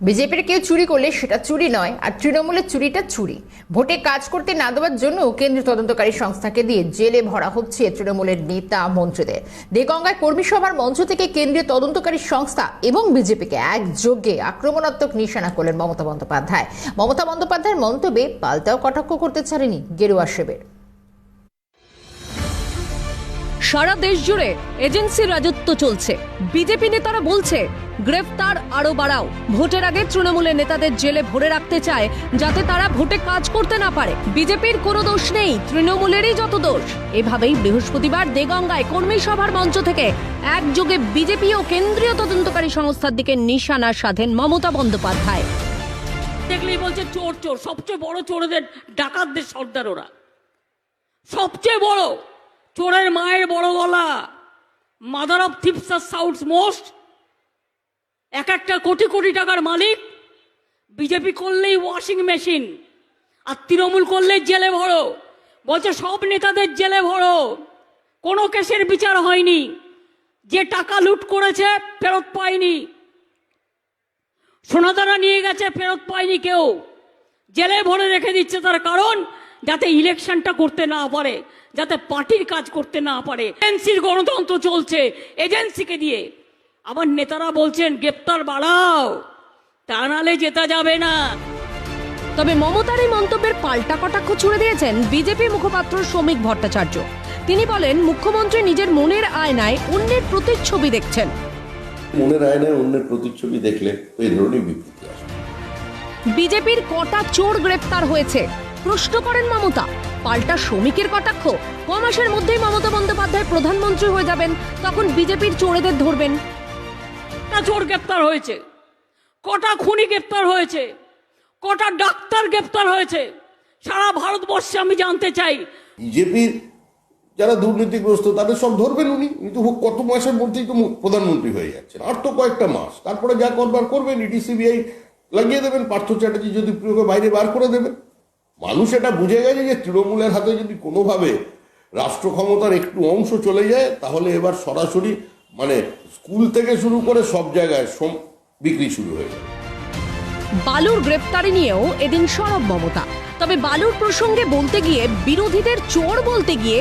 বিজেপির কেউ চুরি করলে সেটা চুরি নয়, আর তৃণমূলের চুরিটা চুরি। ভোটে কাজ করতে না দেওয়ার জন্য কেন্দ্রীয় তদন্তকারী সংস্থাকে দিয়ে জেলে ভরা হচ্ছে তৃণমূলের নেতা মন্ত্রীদের। দেগঙ্গায় কর্মী সভার মঞ্চ থেকে কেন্দ্রীয় তদন্তকারী সংস্থা এবং বিজেপিকে একযোগে আক্রমণাত্মক নিশানা করলেন মমতা বন্দ্যোপাধ্যায়। মমতা বন্দ্যোপাধ্যায়ের মন্তব্যে পাল্টাও কটাক্ষ করতে ছাড়েনি গেরুয়া শিবির। সারা দেশ জুড়ে এজেন্সি রাজত্ব চলছে। বিজেপি নেতারা বলছে গ্রেফতার আরো বাড়াও। ভোটের আগে তৃণমূলের নেতাদের জেলে ভরে রাখতে চায় যাতে তারা ভোটে কাজ করতে না পারে। বিজেপির কোনো দোষ নেই, তৃণমূলেরই যত দোষ। এভাবেই বৃহস্পতিবার দেগঙ্গায় কর্মী সভার মঞ্চ থেকে একযোগে বিজেপি ও কেন্দ্রীয় তদন্তকারী সংস্থার দিকে নিশানা সাধেন মমতা বন্দ্যোপাধ্যায়। দেখলেই বলছে চোর চোর, সবচেয়ে বড় চোরদের ডাকাতদের সর্দার ওরা, সবচেয়ে বড় চোরের মায়ের বড় গলা। মাদার অফ থিপস আর সাউথস মোস্ট। এক একটা কোটি কোটি টাকার মালিক। বিজেপি করলেই ওয়াশিং মেশিন, আর তৃণমূল করলেই জেলে ভরো। বলছে সব নেতাদের জেলে ভরো, কোনো কেসের বিচার হয়নি, যে টাকা লুট করেছে ফেরত পায়নি, সোনাদানা নিয়ে গেছে ফেরত পায়নি কেউ, জেলে ভরে রেখে দিচ্ছে। তার কারণ যাতে ইলেকশনটা করতে না পারে, যাতে পার্টির কাজ করতে না পারে। এজেন্সির গণতন্ত্র চলছে এজেন্সিকে দিয়ে। আবার নেতারা বলছেন গ্রেপ্তার বাড়াও, তা নালে জেতা যাবে না। তবে মমতার এই মন্তব্যের পাল্টা কটাক্ষ ছুড়ে দিয়েছেন বিজেপি মুখপাত্র শ্রমিক ভট্টাচার্য। তিনি বলেন, মুখ্যমন্ত্রী নিজের মনের আয়নায় অন্যের প্রতিচ্ছবি দেখছেন। মনের আয়নায় অন্যের প্রতিচ্ছবি দেখলে এই ধরনের বিবৃতি আসে। বিজেপির কটা চোর গ্রেপ্তার হয়েছে প্রশ্ন করেন মমতা। পাল্টা শ্রমিকের কটাক্ষ। ক মাসের মধ্যেই মমতা বন্দ্যোপাধ্যায় প্রধানমন্ত্রী হয়ে যাবেন, তখন বিজেপির চোরেদের ধরবেন। কটা চোর গ্রেপ্তার হয়েছে, কটা খুনি গ্রেপ্তার হয়েছে, কটা ডাক্তার গ্রেপ্তার হয়েছে সারা ভারতবর্ষে আমি জানতে চাই। বিজেপির যারা দুর্নীতিগ্রস্ত তাদের সব ধরবেন উনি। কিন্তু কত মাসের মধ্যেই তো প্রধানমন্ত্রী হয়ে যাচ্ছেন, আর তো কয়েকটা মাস। তারপরে যা করবার করবেন, ইডি সিবিআই লাগিয়ে দেবেন, পার্থ চ্যাটার্জি যদি প্রিয়কে বাইরে বার করে দেবেন। মানুষ এটা বুঝে গেছে যে তৃণমূলের হাতে যদি কোনোভাবে রাষ্ট্র ক্ষমতার একটু অংশ চলে যায়, তাহলে এবার সরাসরি স্কুল থেকে শুরু করে সব জায়গায় বিক্রি শুরু হয়ে যাবে। বালুর গ্রেপ্তারি নিয়েও এদিন সরব মমতা। তবে বালুর প্রসঙ্গে বলতে গিয়ে বিরোধীদের চোর বলতে গিয়ে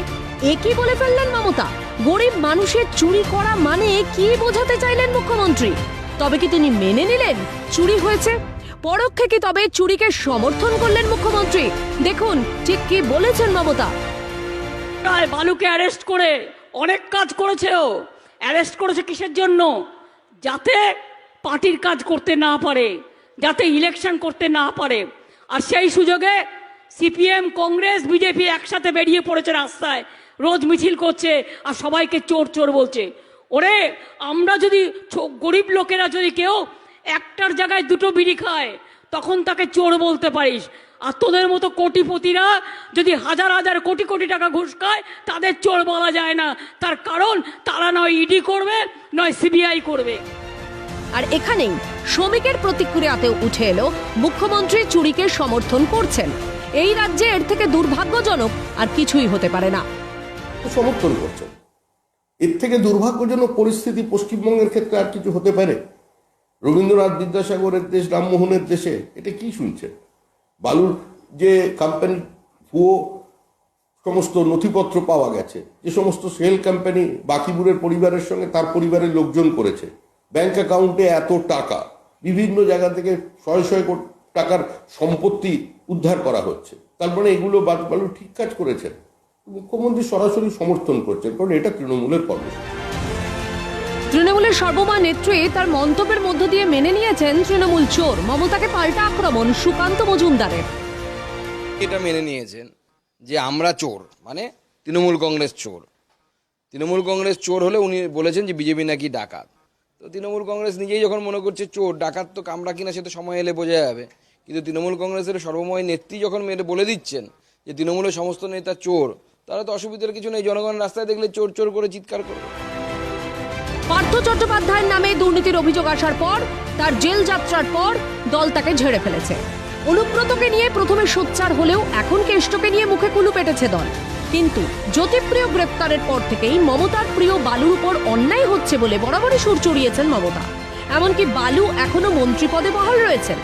একই বলে ফেললেন মমতা। গরিব মানুষের চুরি করা মানে কি বোঝাতে চাইলেন মুখ্যমন্ত্রী? তবে কি তিনি মেনে নিলেন চুরি হয়েছে? পরোক্ষে কি তবে চুরিকে সমর্থন করলেন মুখ্যমন্ত্রী? দেখুন ঠিক কি বলেছেন মমতা। বালুকে অ্যারেস্ট করে অনেক কাজ করেছে। ও অ্যারেস্ট করেছে কিসের জন্য? যাতে পার্টির কাজ করতে না পারে, যাতে ইলেকশন করতে না পারে। আর সেই সুযোগে সিপিএম, কংগ্রেস, বিজেপি একসাথে বেরিয়ে পড়েছে রাস্তায়, রোজ মিছিল করছে আর সবাইকে চোর চোর বলছে। ওরে, আমরা যদি গরিব লোকেরা যদি কেউ একটার জায়গায় দুটো বিড়ি খায়, তখন তাকে চোর বলতে পারিস। আর তোদের মতো কোটিপতিরা যদি হাজার হাজার কোটি কোটি টাকা ঘুষ খায়, তাদের চোর বলা যায় না। তার কারণ তারা নয় ইডি করবে, নয় সিবিআই করবে। আর এখানেই শ্রমিকের প্রতিক্রিয়াতেও উঠে এলো মুখ্যমন্ত্রী চুরিকে সমর্থন করছেন। এই রাজ্যে এর থেকে দুর্ভাগ্যজনক আর কিছুই হতে পারে না। সমর্থন করছেন, এর থেকে দুর্ভাগ্যজনক পরিস্থিতি পশ্চিমবঙ্গের ক্ষেত্রে আর কিছু হতে পারে? রবীন্দ্রনাথ, বিদ্যাসাগরের দেশ, রামমোহনের দেশে এটা কি শুনছেন? বালুর যে কোম্পানি ভুয়ো সমস্ত নথিপত্র পাওয়া গেছে, যে সমস্ত সেল কোম্পানি বাকিবুরের পরিবারের সঙ্গে তার পরিবারের লোকজন করেছে, ব্যাংক অ্যাকাউন্টে এত টাকা, বিভিন্ন জায়গা থেকে শয়ে শয়ে কোটি টাকার সম্পত্তি উদ্ধার করা হচ্ছে। তার মানে এগুলো বালু ঠিক কাজ করেছেন। মুখ্যমন্ত্রী সরাসরি সমর্থন করছেন, কারণ এটা তৃণমূলের কর্মসূচি। তৃণমূলের সর্বময় নেত্রী তার মন্তব্যের মধ্য দিয়ে মেনে নিয়েছেন তৃণমূল চোর। মমতাকে পাল্টা আক্রমণ সুকান্ত মজুমদারের। এটা মেনে নিয়েছেন যে আমরা চোর, মানে তৃণমূল কংগ্রেস চোর। তৃণমূল কংগ্রেস চোর হলে উনি বলেছেন যে বিজেপি নাকি ডাকাত। তো তৃণমূল কংগ্রেস নিজেই যখন মনে করছে চোর, ডাকাত তো কামড়া কিনা সে তো সময় এলে বোঝা যাবে। কিন্তু তৃণমূল কংগ্রেসের সর্বময় নেত্রী যখন মেরে বলে দিচ্ছেন যে তৃণমূলের সমস্ত নেতা চোর, তাহলে তো অসুবিধার কিছু নেই। জনগণ রাস্তায় দেখলে চোর চোর করে চিৎকার করবে। পার্থ চট্টোপাধ্যায়ের নামে দুর্নীতির অভিযোগ আসার পর, তার জেল যাত্রার পর দল তাকে ঝেড়ে ফেলেছে। অনুব্রতকে নিয়ে প্রথমে সোচ্চার হলেও এখন কেষ্টকে নিয়ে মুখে কুলু পেটেছে দল। কিন্তু জ্যোতিপ্রিয় গ্রেপ্তারের পর থেকেই মমতার প্রিয় বালুর উপর অন্যায় হচ্ছে বলে বরাবরই সুর চড়িয়েছেন মমতা। এমনকি বালু এখনো মন্ত্রী পদে বহাল রয়েছেন।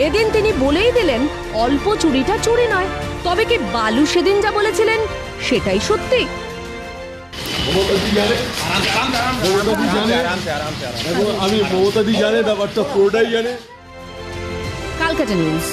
এদিন তিনি বলেই দিলেন অল্প চুরিটা চুরি নয়। তবে কি বালু সেদিন যা বলেছিলেন সেটাই সত্যি? আমি মমতাদি জানে ব্যাপারটা পুরোটাই জানে। Calcutta news.